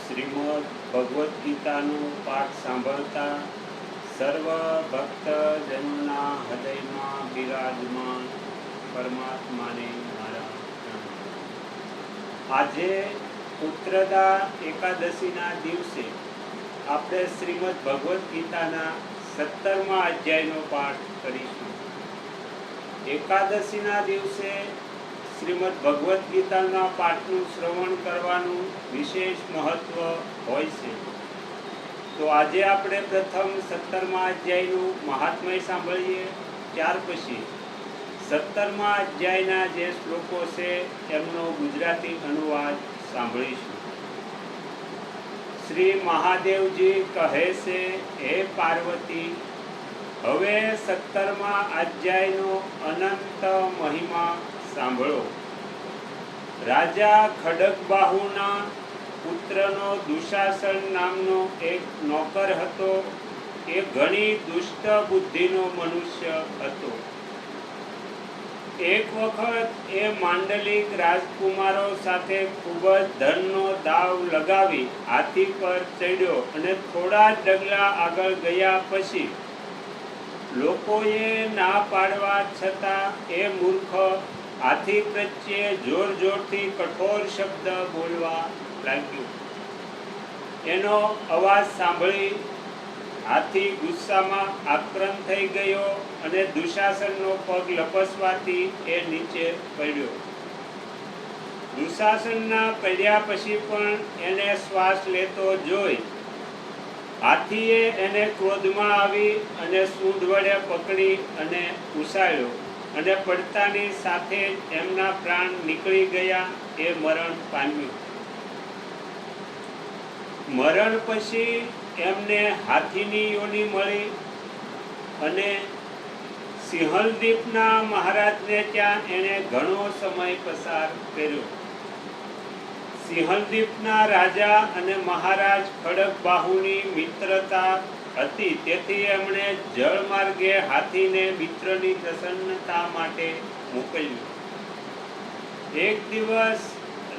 શ્રીમદ ભગવદ્ ગીતાનું પાઠ સાંભળતા સર્વ ભક્તજનોના હૃદયમાં બિરાજમાન પરમાત્માને મારા પ્રણામ। આજે ઉત્તરદા એકાદશીના દિવસે આપણે શ્રીમદ ભગવદ્ ગીતાના 17મા અધ્યાયનો પાઠ કરીશું। એકાદશીના દિવસે શ્રીમદ ભગવદ્ ગીતાના પાઠનું શ્રવણ કરવાનું વિશેષ મહત્વ હોય છે। તો આજે આપણે પ્રથમ 17મા અધ્યાયનું મહાત્મ્ય સાંભળીએ, ત્યાર પછી 17મા અધ્યાયના જે શ્લોકો છે એમનો ગુજરાતી અનુવાદ સાંભળીશું। શ્રી મહાદેવજી કહે છે, હે પાર્વતી, હવે 17મા અધ્યાયનો અનંત મહિમા સાંભળો। રાજા ખડગબાહુના પુત્રનો દુશાસન નામનો એક નોકર હતો। એ ઘણી દુષ્ટ બુદ્ધિનો મનુષ્ય હતો। એક વખત એ માંડલિક રાજકુમારો સાથે ખૂબ જ ધનનો દાવ લગાવી હાથી પર ચડ્યો અને થોડા ડગલા આગળ ગયા પછી લોકોએ ના પાડવા છતાં એ મૂર્ખ હાથી પ્રત્યે જોર જોરથી કઠોર શબ્દ બોલવા લાગ્યો। એનો અવાજ સાંભળી હાથી ગુસ્સામાં આક્રંદ થઈ ગયો અને દુશાસનનો પગ લપસવાથી એ નીચે પડ્યો। દુશાસનના પડ્યા પછી પણ એને શ્વાસ લેતો જોઈ હાથીએ એને ક્રોધમાં આવી અને સૂંઢ વડે પકડી અને ઉછાળ્યો અને પડતાની સાથે જ એમના પ્રાણ નીકળી ગયા। એ મરણ પામ્યું। મરણ પછી એમને હાથીની યોનિ મળી અને સિંહલદીપના મહારાજને ત્યાં એણે ઘણો સમય પસાર કર્યો। સિંહલદીપના રાજા અને મહારાજ ખડગબાહુની મિત્રતા હતી, તેથી એમણે જળ માર્ગે હાથીને મિત્રની પ્રસન્નતા માટે મોકલ્યું। એક દિવસ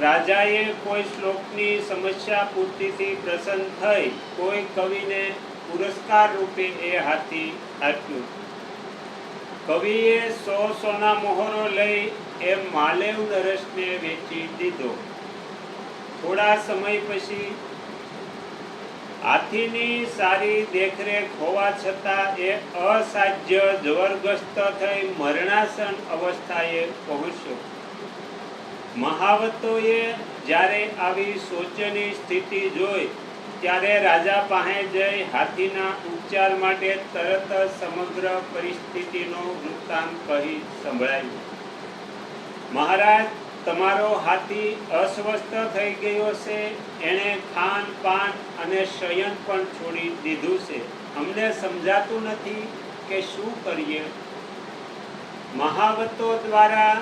રાજાએ કોઈ શ્લોકની સમસ્યા પૂર્તિથી પ્રસન્ન થઈ કોઈ કવિને પુરસ્કાર રૂપે એ હાથી આપ્યું। કવિએ 100 સોના મોહરો લઈ એ માલેવ નરેશને વેચી દીધો। થોડા સમય પછી હાથીની સારી દેખરેખ હોવા છતાં એ અસાધ્ય જબરગ્રસ્ત થઈ મરણાસન અવસ્થાએ પહોંચ્યો। મહાવતોએ જ્યારે આવી શોચનીય સ્થિતિ જોઈ ત્યારે રાજા પાસે જઈ હાથીના ઉપચાર માટે તરત જ સમગ્ર પરિસ્થિતિનો વૃત્તાંત કહી સંભળાવ્યું। મહારાજ, તમારો હાથી અસ્વસ્થ થઈ ગયો છે। એણે ખાન પાન અને શયન પણ છોડી દીધું છે। અમને સમજાતું નથી કે શું કરીએ। મહાવતો દ્વારા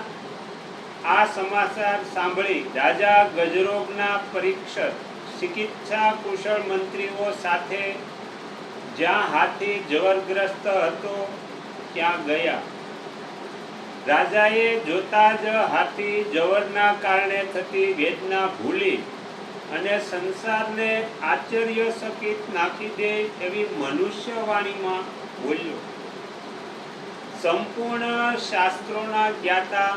આ સમાચાર સાંભળી રાજા ગજરોગના પરીક્ષક ચિકિત્સા કુશળ મંત્રીઓ સાથે જ્યાં હાથી જબરગ્રસ્ત હતો ત્યાં ગયા। રાજાએ જોતા જ હાથી જવરના કારણે થતી વેદના ભૂલી અને સંસારને આશ્ચર્યચકિત નાખી દે એવી મનુષ્યવાણીમાં બોલ્યો। સંપૂર્ણ શાસ્ત્રોના જ્ઞાતા,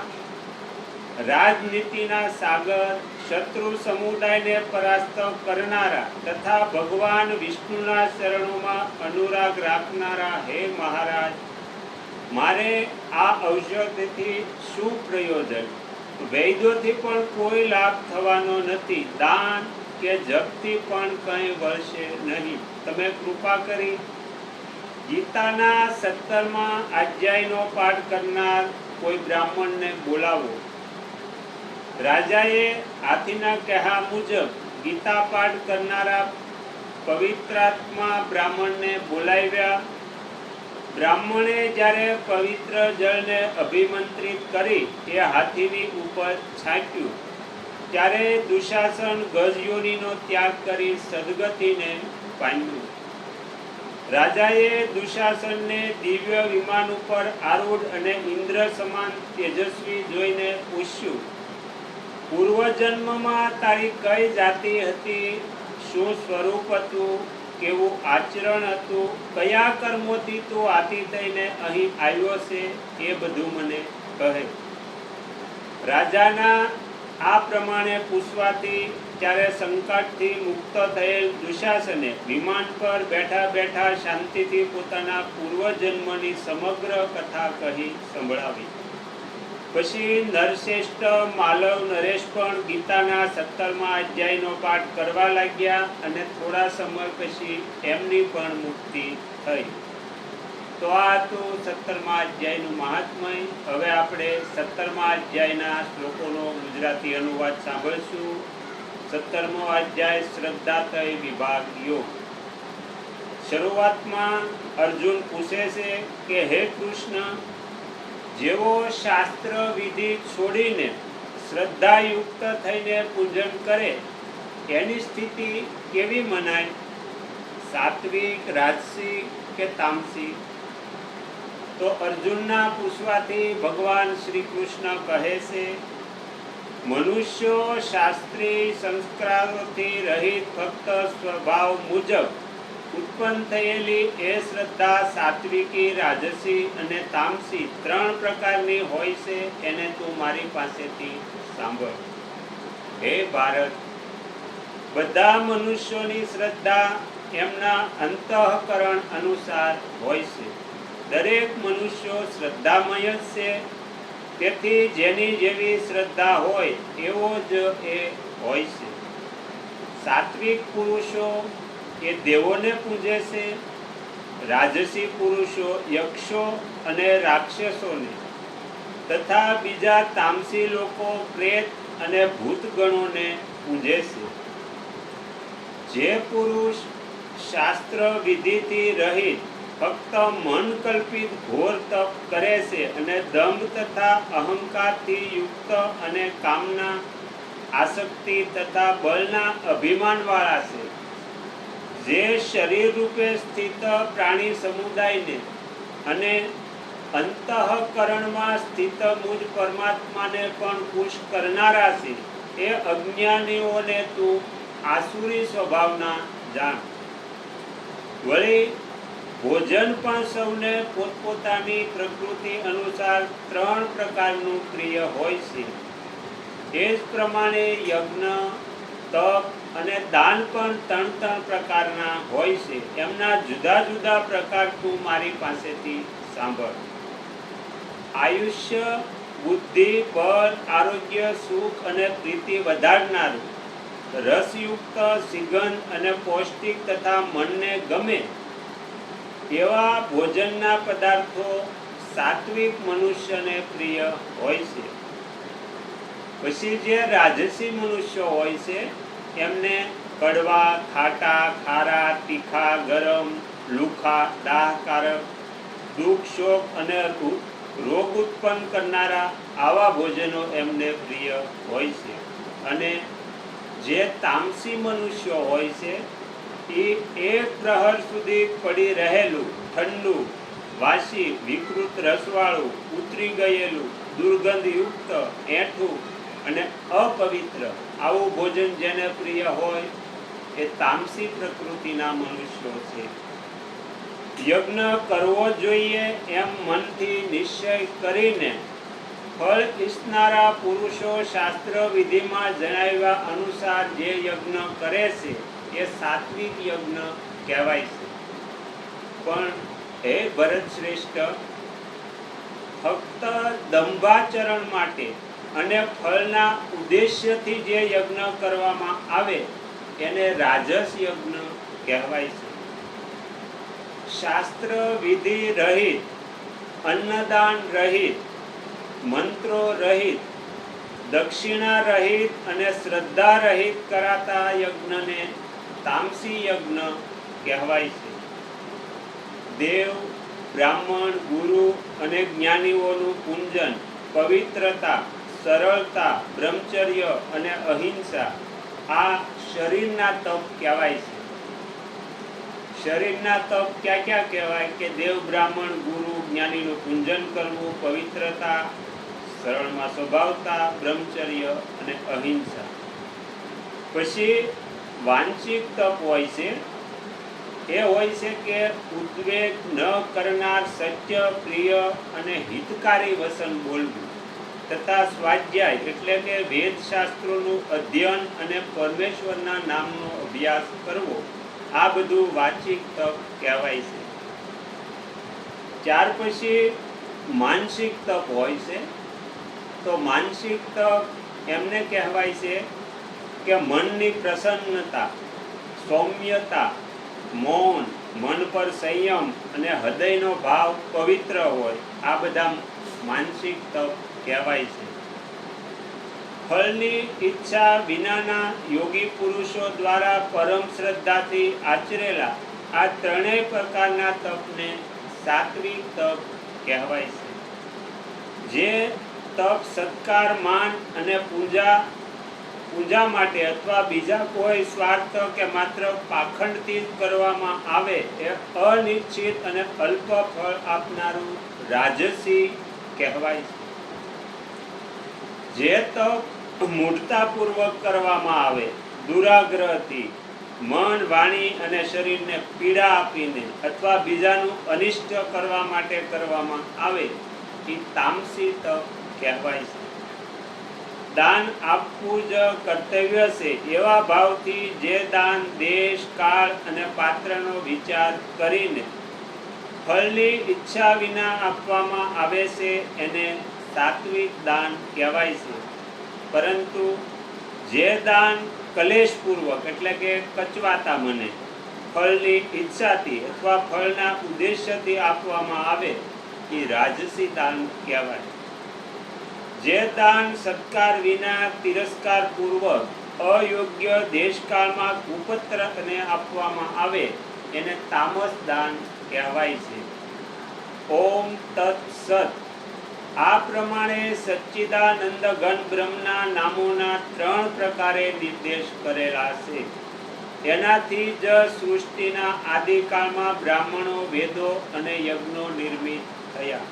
રાજનીતિના સાગર, શત્રુ સમુદાયને પરાસ્ત કરનારા તથા ભગવાન વિષ્ણુના ચરણોમાં અનુરાગ રાખનારા હે મહારાજ, મારે આ ઔષધથી શું પ્રયોજન? વૈદ્યોથી પણ કોઈ લાભ થવાનો નથી, દાન કે જપથી પણ કંઈ વળશે નહીં। તમે કૃપા કરી ગીતાના 17મા અધ્યાયનો પાઠ કરનાર કોઈ બ્રાહ્મણને બોલાવો। રાજાએ હાથીના કહ્યા મુજબ ગીતા પાઠ કરનારા પવિત્રાત્મા બ્રાહ્મણને બોલાવ્યા। બ્રાહ્મણે જ્યારે પવિત્ર જળને અભિમંત્રિત કરી એ હાથીની ઉપર છાંટ્યું ત્યારે દુશાસન ગજયોનીનો ત્યાગ કરી સદગતિને પામ્યું। રાજાએ દુશાસનને દિવ્ય વિમાન ઉપર આરૂઢ અને ઇન્દ્ર સમાન તેજસ્વી જોઈને પૂછ્યું, પૂર્વજન્મમાં તારી કઈ જાતિ હતી? શું સ્વરૂપ હતું, કેવું આચરણ હતું, કયા કર્મોથી તું આથી થઈને અહીં આવ્યો છે, એ બધું મને કહે. રાજાના આ પ્રમાણે પૂછવાથી ત્યારે સંકટથી મુક્ત થયેલ દુશાસને વિમાન પર બેઠા બેઠા શાંતિથી પોતાના પૂર્વજન્મની સમગ્ર કથા કહી સંભળાવી. પછી નરશ્રેષ્ઠ માલવ નરેશ પણ ગીતાના 17મા અધ્યાયનો પાઠ કરવા લાગ્યા અને થોડા સમય પછી એમની પણ મુક્તિ થઈ. તો આ હતું 17મા અધ્યાયનું મહાત્મય. હવે આપણે 17મા અધ્યાયના શ્લોકોનો ગુજરાતી અનુવાદ સાંભળશું. 17મો અધ્યાય શ્રદ્ધાતય વિભાગ યોગ. શરૂઆતમાં અર્જુન પૂછે છે કે હે કૃષ્ણ, જેવો શાસ્ત્ર વિધિ છોડીને શ્રદ્ધાયુક્ત થઈને પૂજન કરે એની સ્થિતિ કેવી મનાય? સાત્વિક, રાજસિક કે તામસિક? તો અર્જુનના પૂછવાથી ભગવાન શ્રી કૃષ્ણ કહે છે, મનુષ્યો શાસ્ત્રીય સંસ્કારોથી રહિત ફક્ત સ્વભાવ મુજબ ઉત્પન્ન થયેલી એ શ્રદ્ધા સાત્વિકી, રાજસી અને તામસી 3 પ્રકારની હોય છે. એને તું મારી પાસેથી સાંભળ. હે ભારત, બધા મનુષ્યોની શ્રદ્ધા એમના અંતઃકરણ અનુસાર હોય છે. દરેક મનુષ્યો શ્રદ્ધામય જ છે. તેથી જેની જેવી શ્રદ્ધા હોય એવો જ એ હોય છે. સાત્વિક પુરુષો એ દેવોને પૂજે છે. રાજસી પુરુષો યક્ષો અને રાક્ષસોને, તથા બીજા તામસી લોકો પ્રેત અને ભૂતગણોને પૂજે છે. જે પુરુષ શાસ્ત્ર વિધિથી રહિત ફક્ત મન કલ્પિત ઘોર તપ કરે છે અને દંભ તથા અહંકારથી યુક્ત અને કામના, આસક્તિ તથા બળના અભિમાન વાળા છે, જે શરીર રૂપે સ્થિત પ્રાણી સમુદાયને અને અંતઃકરણમાં સ્થિત મુજ પરમાત્માને પણ ખુશ કરનારા છે, એ અજ્ઞાનીઓને તું આસુરી સ્વભાવના જાણ. વળી ભોજન પણ સૌને પોતપોતાની પ્રકૃતિ અનુસાર 3 પ્રકારનું પ્રિય હોય છે. એ જ પ્રમાણે યજ્ઞ, તપ અને દાન પણ 3 પ્રકારના હોય છે. એમના જુદા જુદા પ્રકાર તું મારી પાસેથી સાંભળ. આયુષ્ય, બુદ્ધિ, બળ, આરોગ્ય, સુખ અને પ્રીતિ વધારનારું, રસયુક્ત, સિગંધ અને પૌષ્ટિક તથા મનને ગમે એવા ભોજનના પદાર્થો સાત્વિક મનુષ્યને પ્રિય હોય છે. પછી જે રાજસી મનુષ્યો હોય છે એમને કડવા, ખાટા, ખારા, તીખા, ગરમ, લુખા, દાહકારક, દુઃખ, શોક અને રોગ ઉત્પન્ન કરનારા આવા ભોજનો એમને પ્રિય હોય છે. અને જે તામસી મનુષ્યો હોય છે એ 1 પ્રહર સુધી પડી રહેલું ઠંડુ, વાસી, વિકૃત રસવાળું, ઉતરી ગયેલું, દુર્ગંધયુક્ત, એઠું અને અપવિત્ર આવું ભોજન જેને પ્રિય હોય એ તામસી પ્રકૃતિના મનુષ્યો છે. યજ્ઞ કરવો જોઈએ એમ મનથી નિશ્ચય કરીને ફળ ઈચ્છનારા પુરુષો શાસ્ત્ર વિધિમાં જણાવ્યા અનુસાર જે યજ્ઞ કરે છે એ સાત્વિક યજ્ઞ કહેવાય છે. પણ હે ભરત શ્રેષ્ઠ, ફક્ત દંભાચરણ માટે અને ફળના ઉદ્દેશ્યથી જે યજ્ઞ કરવામાં આવે એને રાજસ યજ્ઞ કહેવાય છે. શાસ્ત્ર વિધિ રહિત, અન્નદાન રહિત, મંત્રો રહિત, દક્ષિણા રહિત અને શ્રદ્ધા રહિત કરાતા યજ્ઞને તામસી યજ્ઞ કહેવાય છે. દેવ, બ્રાહ્મણ, ગુરુ અને જ્ઞાનીઓનું પૂજન, પવિત્રતા, સરળતા, બ્રહ્મચર્ય અને અહિંસા આ શરીરના તપ કહેવાય છે. શરીરના તપ ક્યાં ક્યાં કહેવાય કે દેવ, બ્રાહ્મણ, ગુરુ, જ્ઞાનીનું પૂજન કરવું, પવિત્રતા, સરળમાં સ્વભાવતા, બ્રહ્મચર્ય અને અહિંસા. પછી વાંચિક તપ હોય છે એ હોય છે કે ઉદ્વેગ ન કરનાર સત્ય, પ્રિય અને હિતકારી વચન બોલવું તથા સ્વાધ્યાય એટલે કે વેદશાસ્ત્રોનું અધ્યયન અને પરમેશ્વરના નામનો અભ્યાસ કરવો, આ બધું વાચિક તપ કહેવાય છે. ત્યાર પછી માનસિક તપ હોય છે. તો માનસિક તપ એમને કહેવાય છે કે મનની પ્રસન્નતા, સૌમ્યતા, મૌન, મન પર સંયમ અને હૃદયનો ભાવ પવિત્ર હોય, આ બધા માનસિક તપ કહેવાય છે. ફળની ઈચ્છા વિનાના યોગી પુરુષો દ્વારા પરમ શ્રદ્ધાથી આચરેલા આ ત્રણેય પ્રકારના તપને સાત્વિક તપ કહેવાય છે. જે તપ સત્કાર, માન અને પૂજા માટે અથવા બીજા કોઈ સ્વાર્થ કે માત્ર પાખંડથી જ કરવામાં આવે એ અનિશ્ચિત અને અલ્પ ફળ આપનારું રાજસી કહેવાય છે. જે તપ મૂઢતાપૂર્વક કરવામાં આવે, દુરાગ્રહથી, મન, વાણી અને શરીરને પીડા આપીને અથવા બીજાનું અનિષ્ટ કરવા માટે કરવામાં આવે એ તામસી તપ કહેવાય છે. દાન આપવું જ કર્તવ્ય છે એવા ભાવથી જે દાન દેશ, કાળ અને પાત્રનો વિચાર કરીને ફળની ઈચ્છા વિના આપવામાં આવે છે એને સાત્વિક દાન કહેવાય છે. પરંતુ જે દાન કલેશપૂર્વક એટલે કે કચવાતા મને ફળની ઈચ્છાથી અથવા ફળના ઉદ્દેશ્યથી આપવામાં આવે એ રાજસી દાન કહેવાય. જે દાન સત્કાર વિના તિરસ્કાર પૂર્વક અયોગ્ય દેશકાળમાં કુપત્રને આપવામાં આવે એને તામસ દાન કહેવાય છે. ઓમ તત્સત. આ પ્રમાણે સચ્ચિદાનંદ ઘન બ્રહ્મના નામોના 3 પ્રકારે નિર્દેશ કરેલા છે. એનાથી જ સૃષ્ટિના આદિકાળમાં બ્રાહ્મણો, વેદો અને યજ્ઞો નિર્મિત થયા.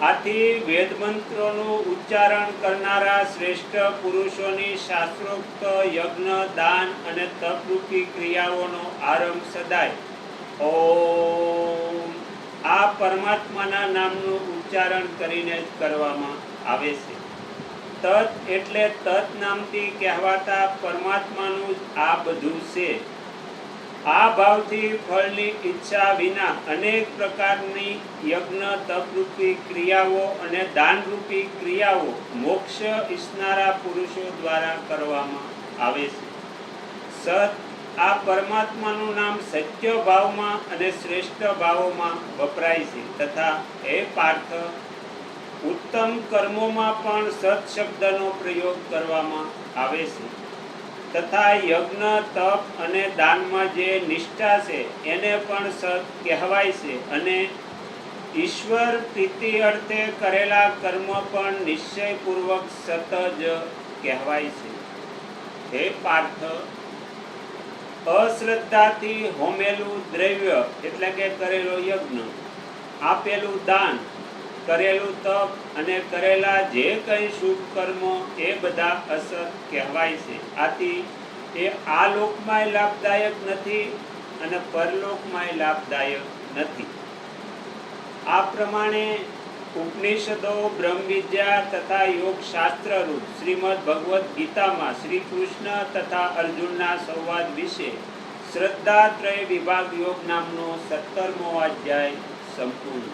આથી વેદમંત્રોનું ઉચ્ચારણ કરનારા શ્રેષ્ઠ પુરુષોની શાસ્ત્રોક્ત યજ્ઞ, દાન અને તપરૂપી ક્રિયાઓનો આરંભ સદાય ઓમ આ પરમાત્માના નામનું ઉચ્ચારણ કરીને જ કરવામાં આવે છે. તત એટલે તત નામથી કહેવાતા પરમાત્માનું આ બધું છે. આ ભાવથી ફળની ઈચ્છા વિના અનેક પ્રકારની યજ્ઞ, તપરૂપી ક્રિયાઓ અને દાનરૂપી ક્રિયાઓ મોક્ષ ઈચ્છનારા પુરુષો દ્વારા કરવામાં આવે છે. સત આ પરમાત્માનું નામ સત્ય ભાવમાં અને શ્રેષ્ઠ ભાવોમાં વપરાય છે તથા એ પાર્થ ઉત્તમ કર્મોમાં પણ સત શબ્દનો પ્રયોગ કરવામાં આવે છે. તથા યજ્ઞ, તપ અને દાનમાં જે નિષ્ઠા છે એને પણ સત કહેવાય છે અને ઈશ્વર પ્રીતિ અર્થે કરેલા કર્મ પણ નિશ્ચયપૂર્વક સત જ કહેવાય છે. હે પાર્થ, અશ્રદ્ધાથી હોમેલું દ્રવ્ય એટલે કે કરેલો યજ્ઞ, આપેલું દાન, કરેલું તપ અને કરેલા જે કંઈ શુભ કર્મો એ બધા અસત કહેવાય છે. આથી એ આ લોકમાંય લાભદાયક નથી અને પરલોકમાંય લાભદાયક નથી. આ પ્રમાણે ઉપનિષદો, બ્રહ્મવિદ્યા તથા યોગ શાસ્ત્ર રૂપ શ્રીમદ ભગવદ્ ગીતામાં શ્રી કૃષ્ણ તથા અર્જુનના સંવાદ વિશે શ્રદ્ધાત્રય વિભાગ યોગ નામનો 17મો અધ્યાય સંપૂર્ણ.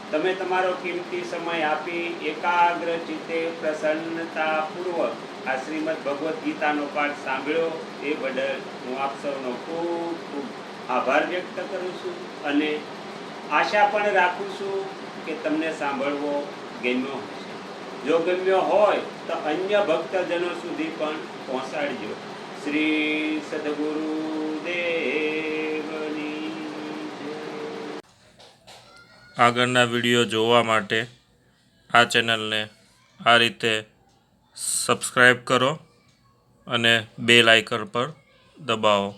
તમે તમારો કિંમતી સમય આપી એકાગ્ર ચિત્તે પ્રસન્નતાપૂર્વક આ શ્રીમદ ભગવદ્ ગીતાનો પાઠ સાંભળ્યો એ બદલ હું આપ સૌનો ખૂબ ખૂબ આભાર વ્યક્ત કરું છું અને આશા પણ રાખું છું કે તમને સાંભળવો ગમ્યો હશે. જો ગમ્યો હોય તો અન્ય ભક્તજનો સુધી પણ પહોંચાડજો. શ્રી સદગુરુદેવની જય. આગળના વિડીયો જોવા માટે આ ચેનલને આ રીતે સબસ્ક્રાઈબ કરો અને બેલ આઇકન પર દબાવો.